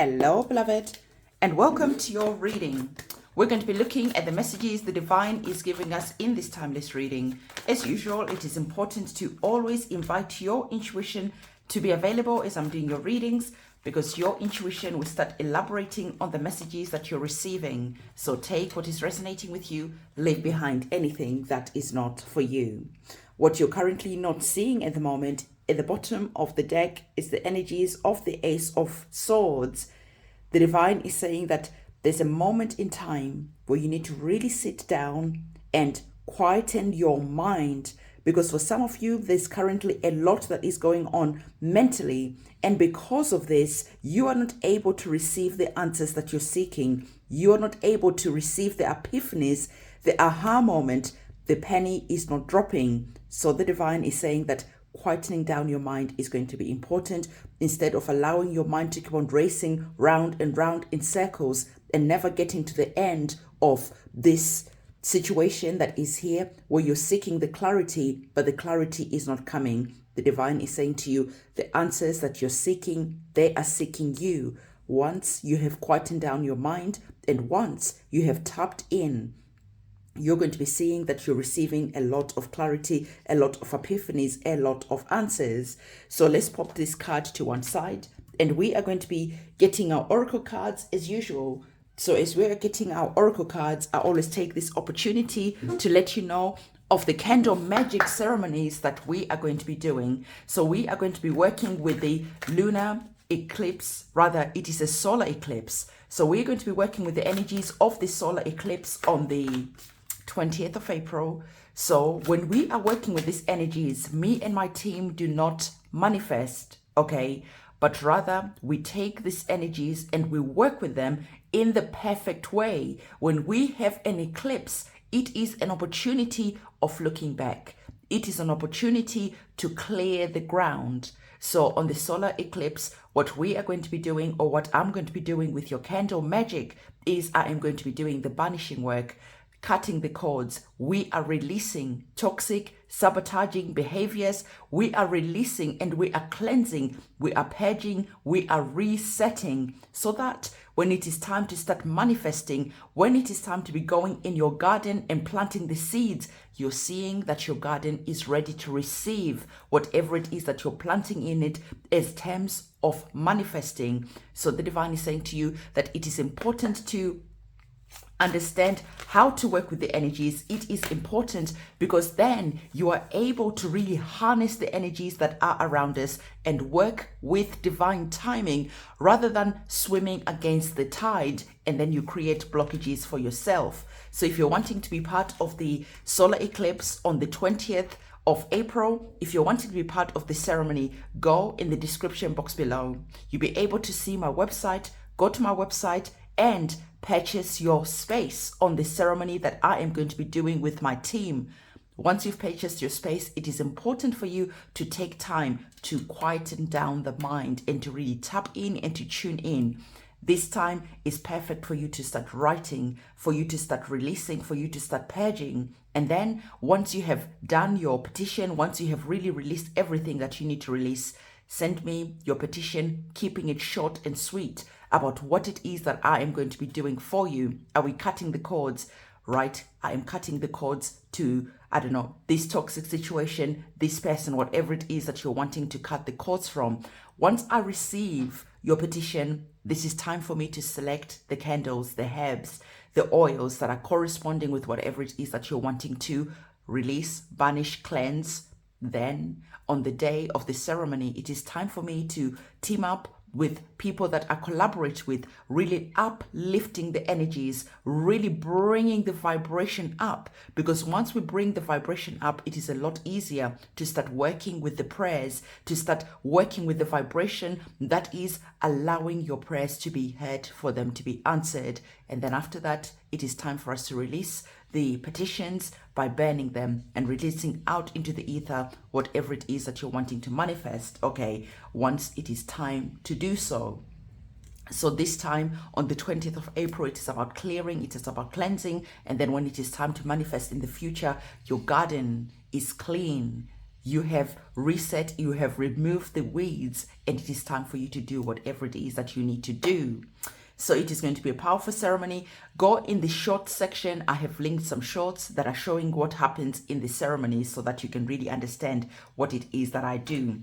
Hello, beloved, and welcome to your reading. We're going to be looking at the messages the divine is giving us in this timeless reading. As usual, it is important to always invite your intuition to be available as I'm doing your readings, because your intuition will start elaborating on the messages that you're receiving. So take what is resonating with you, leave behind anything that is not for you. What you're currently not seeing at the moment, at the bottom of the deck, is the energies of the Ace of Swords. The divine is saying that there's a moment in time where you need to really sit down and quieten your mind, because for some of you, there's currently a lot that is going on mentally. And because of this, you are not able to receive the answers that you're seeking. You are not able to receive the epiphanies, the aha moment. The penny is not dropping. So the divine is saying that quietening down your mind is going to be important, instead of allowing your mind to keep on racing round and round in circles and never getting to the end of this situation that is here, where you're seeking the clarity, but the clarity is not coming. The divine is saying to you, the answers that you're seeking, they are seeking you. Once you have quietened down your mind and once you have tapped in, you're going to be seeing that you're receiving a lot of clarity, a lot of epiphanies, a lot of answers. So let's pop this card to one side, and we are going to be getting our oracle cards as usual. So as we're getting our oracle cards, I always take this opportunity to let you know of the candle magic ceremonies that we are going to be doing. So we are going to be working with the lunar eclipse, rather it is a solar eclipse. So we're going to be working with the energies of the solar eclipse on the 20th of April. So when we are working with these energies, me and my team do not manifest, okay? But rather we take these energies and we work with them in the perfect way. When we have an eclipse, it is an opportunity of looking back. It is an opportunity to clear the ground. So on the solar eclipse, what we are going to be doing, or what I'm going to be doing with your candle magic, is I am going to be doing the banishing work, cutting the cords. We are releasing toxic, sabotaging behaviors. We are releasing and we are cleansing. We are purging. We are resetting, so that when it is time to start manifesting, when it is time to be going in your garden and planting the seeds, you're seeing that your garden is ready to receive whatever it is that you're planting in it as terms of manifesting. So the divine is saying to you that it is important to understand how to work with the energies. It is important because then you are able to really harness the energies that are around us and work with divine timing, rather than swimming against the tide and then you create blockages for yourself. So if you're wanting to be part of the solar eclipse on the 20th of April, if you're wanting to be part of the ceremony, go in the description box below. You'll be able to see my website. Go to my website and purchase your space on the ceremony that I am going to be doing with my team. Once you've purchased your space, it is important for you to take time to quieten down the mind and to really tap in and to tune in. This time is perfect for you to start writing, for you to start releasing, for you to start purging. And then once you have done your petition, once you have really released everything that you need to release, send me your petition, keeping it short and sweet, about what it is that I am going to be doing for you. Are we cutting the cords? Right, I am cutting the cords to, I don't know, this toxic situation, this person, whatever it is that you're wanting to cut the cords from. Once I receive your petition, this is time for me to select the candles, the herbs, the oils that are corresponding with whatever it is that you're wanting to release, banish, cleanse. Then on the day of the ceremony, it is time for me to team up with people that I collaborate with, really uplifting the energies, really bringing the vibration up. Because once we bring the vibration up, it is a lot easier to start working with the prayers, to start working with the vibration that is allowing your prayers to be heard, for them to be answered. And then after that, it is time for us to release the petitions by burning them and releasing out into the ether whatever it is that you're wanting to manifest, okay, once it is time to do so. So this time on the 20th of April, it is about clearing, it is about cleansing. And then when it is time to manifest in the future, your garden is clean, You have reset, you have removed the weeds, and it is time for you to do whatever it is that you need to do. So it is going to be a powerful ceremony. Go in the short section. I have linked some shorts that are showing what happens in the ceremony so that you can really understand what it is that I do.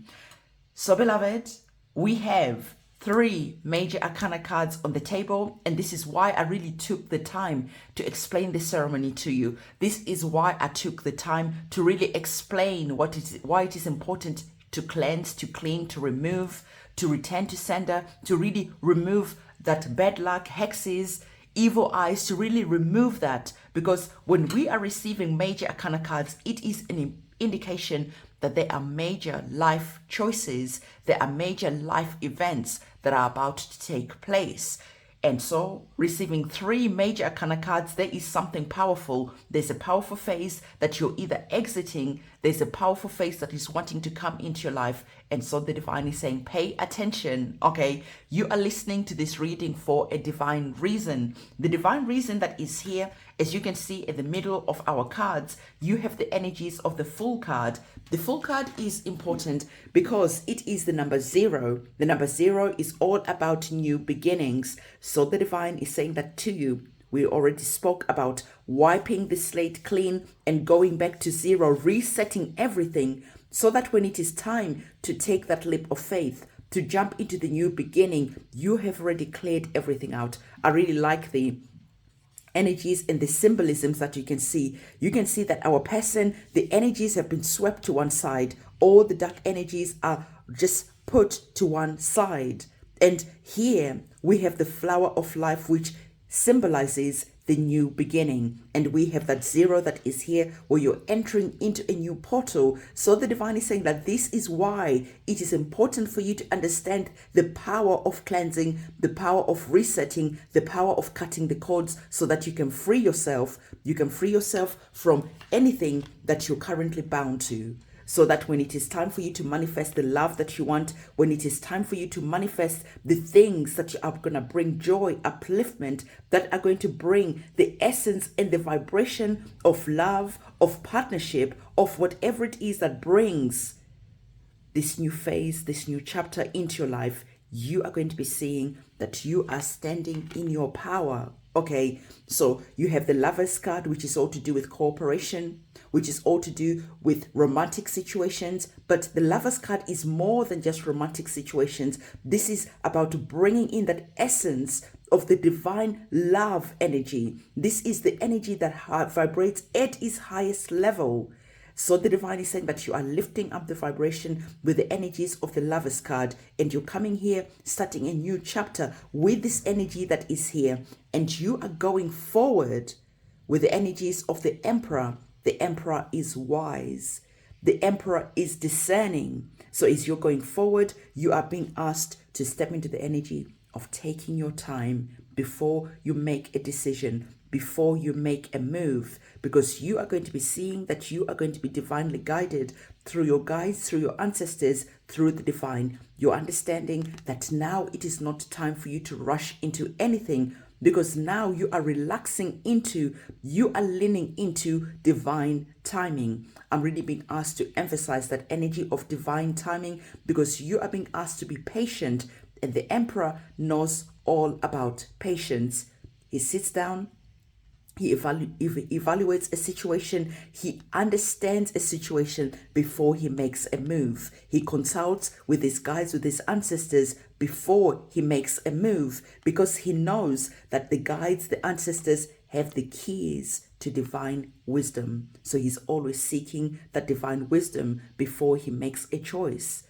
So beloved, we have 3 major arcana cards on the table, and this is why I really took the time to explain the ceremony to you. This is why I took the time to really explain why it is important to cleanse, to clean, to remove, to return to sender, to really remove that bad luck, hexes, evil eyes, to really remove that. Because when we are receiving major arcana cards, it is an indication that there are major life choices, there are major life events that are about to take place. And so receiving 3 major arcana cards, there is something powerful. There's a powerful phase that you're either exiting, there's a powerful phase that is wanting to come into your life. And so the divine is saying, pay attention, okay? You are listening to this reading for a divine reason. The divine reason that is here, as you can see in the middle of our cards, you have the energies of the Fool card. The Fool card is important because it is the number 0. The number 0 is all about new beginnings. So the divine is saying that to you. We already spoke about wiping the slate clean and going back to 0, resetting everything so that when it is time to take that leap of faith, to jump into the new beginning, you have already cleared everything out. I really like the energies and the symbolisms that you can see. You can see that our person, the energies have been swept to one side. All the dark energies are just put to one side. And here we have the flower of life, which symbolizes the new beginning. And we have that 0 that is here where you're entering into a new portal. So the divine is saying that this is why it is important for you to understand the power of cleansing, the power of resetting, the power of cutting the cords so that you can free yourself. You can free yourself from anything that you're currently bound to. So that when it is time for you to manifest the love that you want, when it is time for you to manifest the things that are going to bring joy, upliftment, that are going to bring the essence and the vibration of love, of partnership, of whatever it is that brings this new phase, this new chapter into your life, you are going to be seeing that you are standing in your power. Okay, so you have the Lover's card, which is all to do with cooperation, which is all to do with romantic situations. But the Lover's card is more than just romantic situations. This is about bringing in that essence of the divine love energy. This is the energy that vibrates at its highest level. So the divine is saying that you are lifting up the vibration with the energies of the Lover's card, and you're coming here, starting a new chapter with this energy that is here, and you are going forward with the energies of the Emperor. The Emperor is wise. The Emperor is discerning. So as you're going forward, you are being asked to step into the energy of taking your time before you make a decision, before you make a move, because you are going to be seeing that you are going to be divinely guided through your guides, through your ancestors, through the divine. You're understanding that now it is not time for you to rush into anything, because now you are relaxing into, you are leaning into divine timing. I'm really being asked to emphasize that energy of divine timing, because you are being asked to be patient, and the Emperor knows all about patience. He sits down, he evaluates a situation, he understands a situation before he makes a move. He consults with his guides, with his ancestors before he makes a move, because he knows that the guides, the ancestors, have the keys to divine wisdom. So he's always seeking that divine wisdom before he makes a choice.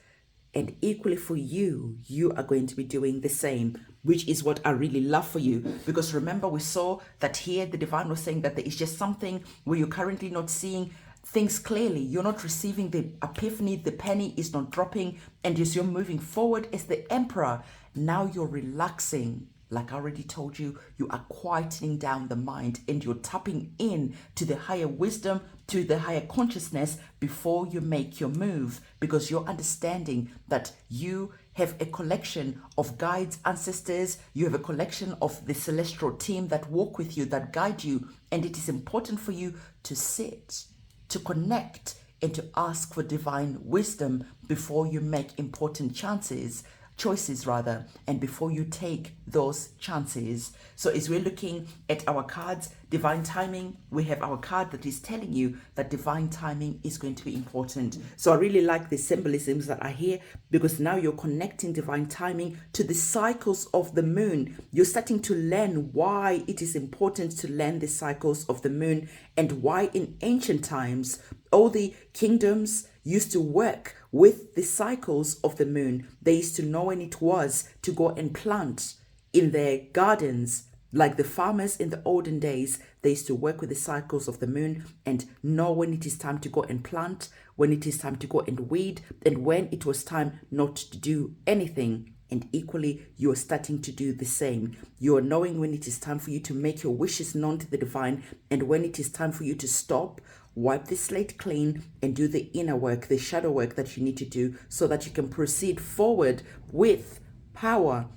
And equally for you, you are going to be doing the same, which is what I really love for you. Because remember, we saw that here the divine was saying that there is just something where you're currently not seeing things clearly. You're not receiving the epiphany, the penny is not dropping. And as you're moving forward as the Emperor, now you're relaxing. Like I already told you, you are quietening down the mind and you're tapping in to the higher wisdom, to the higher consciousness before you make your move, because you're understanding that you have a collection of guides, ancestors, you have a collection of the celestial team that walk with you, that guide you, and it is important for you to sit, to connect, and to ask for divine wisdom before you make important choices rather, and before you take those chances. So as we're looking at our cards, divine timing, we have our card that is telling you that divine timing is going to be important. So I really like the symbolisms that are here, because now you're connecting divine timing to the cycles of the moon. You're starting to learn why it is important to learn the cycles of the moon, and why in ancient times all the kingdoms used to work with the cycles of the moon. They used to know when it was to go and plant in their gardens. Like the farmers in the olden days, they used to work with the cycles of the moon and know when it is time to go and plant, when it is time to go and weed, and when it was time not to do anything. And equally, you are starting to do the same. You are knowing when it is time for you to make your wishes known to the divine, and when it is time for you to stop, wipe the slate clean, and do the inner work, the shadow work that you need to do, so that you can proceed forward with power,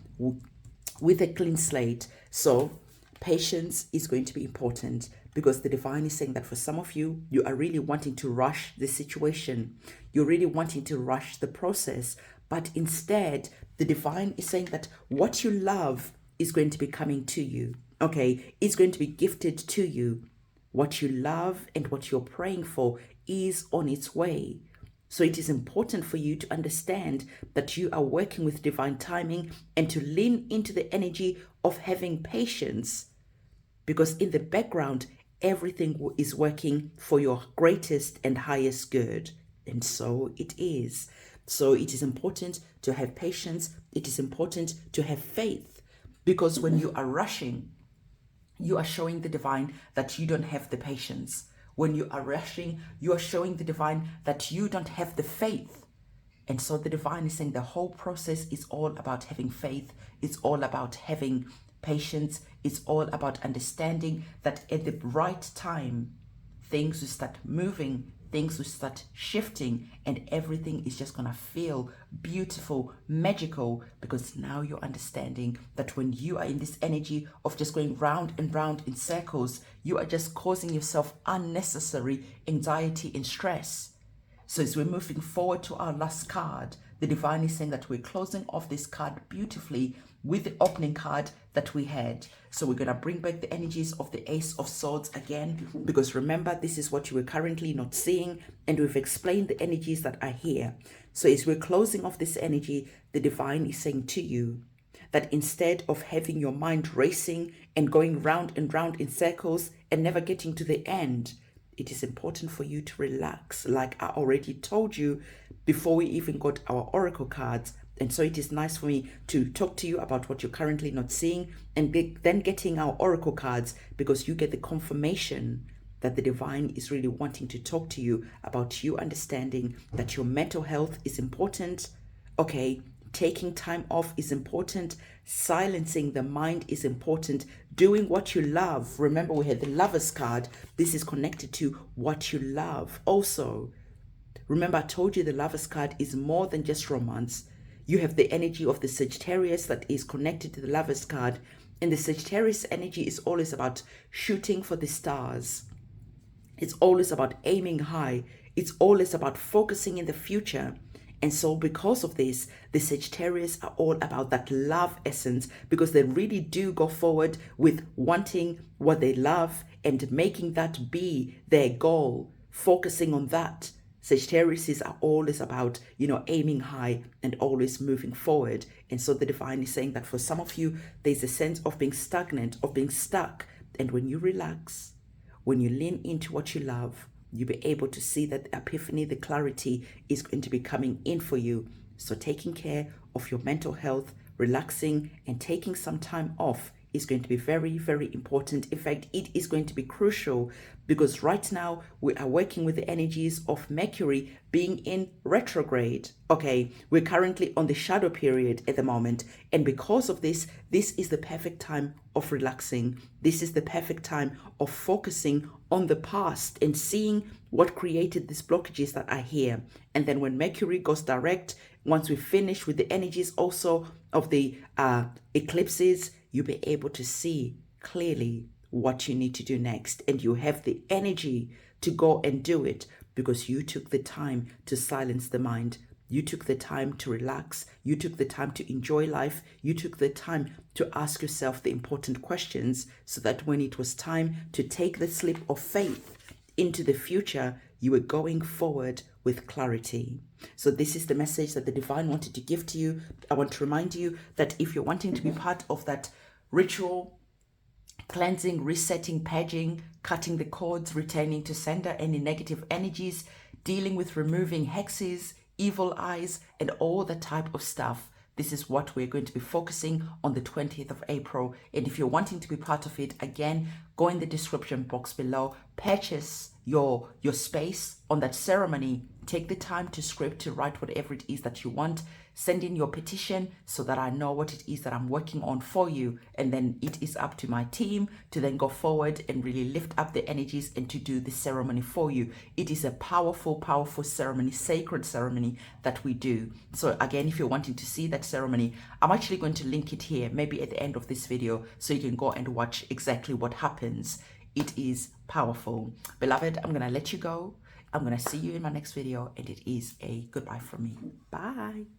with a clean slate. So patience is going to be important, because the divine is saying that for some of you, you are really wanting to rush the situation. You're really wanting to rush the process. But instead, the divine is saying that what you love is going to be coming to you. Okay, it's going to be gifted to you. What you love and what you're praying for is on its way. So it is important for you to understand that you are working with divine timing, and to lean into the energy of having patience, because in the background, everything is working for your greatest and highest good. And so it is. So it is important to have patience. It is important to have faith, because when you are rushing, you are showing the divine that you don't have the patience. When you are rushing, you are showing the divine that you don't have the faith. And so the divine is saying the whole process is all about having faith. It's all about having patience. It's all about understanding that at the right time, things will start moving, things will start shifting, and everything is just gonna feel beautiful, magical, because now you're understanding that when you are in this energy of just going round and round in circles, you are just causing yourself unnecessary anxiety and stress. So as we're moving forward to our last card, the divine is saying that we're closing off this card beautifully with the opening card that we had. So we're going to bring back the energies of the Ace of Swords again, because remember, this is what you were currently not seeing, and we've explained the energies that are here. So as we're closing off this energy, the divine is saying to you that instead of having your mind racing and going round and round in circles and never getting to the end, it is important for you to relax, like I already told you before we even got our oracle cards. And so it is nice for me to talk to you about what you're currently not seeing, and then getting our oracle cards, because you get the confirmation that the divine is really wanting to talk to you about you understanding that your mental health is important. Okay, taking time off is important. Silencing the mind is important. Doing what you love. Remember, we had the Lover's card. This is connected to what you love also. Remember, I told you the Lover's card is more than just romance. You have the energy of the Sagittarius that is connected to the Lover's card. And the Sagittarius energy is always about shooting for the stars. It's always about aiming high. It's always about focusing in the future. And so because of this, the Sagittarius are all about that love essence, because they really do go forward with wanting what they love and making that be their goal, focusing on that. Sagittarius are always about, aiming high and always moving forward. And so the divine is saying that for some of you, there's a sense of being stagnant, of being stuck. And when you relax, when you lean into what you love, you'll be able to see that the epiphany, the clarity is going to be coming in for you. So taking care of your mental health, relaxing and taking some time off is going to be very, very important. In fact, it is going to be crucial, because right now we are working with the energies of Mercury being in retrograde. Okay, we're currently on the shadow period at the moment. And because of this, this is the perfect time of relaxing. This is the perfect time of focusing on the past and seeing what created these blockages that are here. And then when Mercury goes direct, once we finish with the energies also of the eclipses, you'll be able to see clearly what you need to do next. And you have the energy to go and do it, because you took the time to silence the mind. You took the time to relax. You took the time to enjoy life. You took the time to ask yourself the important questions so that when it was time to take the leap of faith into the future, you were going forward with clarity. So this is the message that the divine wanted to give to you. I want to remind you that if you're wanting to be part of that ritual, cleansing, resetting, purging, cutting the cords, returning to sender any negative energies, dealing with removing hexes, evil eyes, and all that type of stuff, this is what we're going to be focusing on the 20th of April. And if you're wanting to be part of it, again, go in the description box below, purchase your space on that ceremony. Take the time to script, to write whatever it is that you want. Send in your petition so that I know what it is that I'm working on for you. And then it is up to my team to then go forward and really lift up the energies and to do the ceremony for you. It is a powerful, powerful ceremony, sacred ceremony that we do. So again, if you're wanting to see that ceremony, I'm actually going to link it here, maybe at the end of this video, so you can go and watch exactly what happens. It is powerful. Beloved, I'm going to let you go. I'm going to see you in my next video, and it is a goodbye from me. Bye.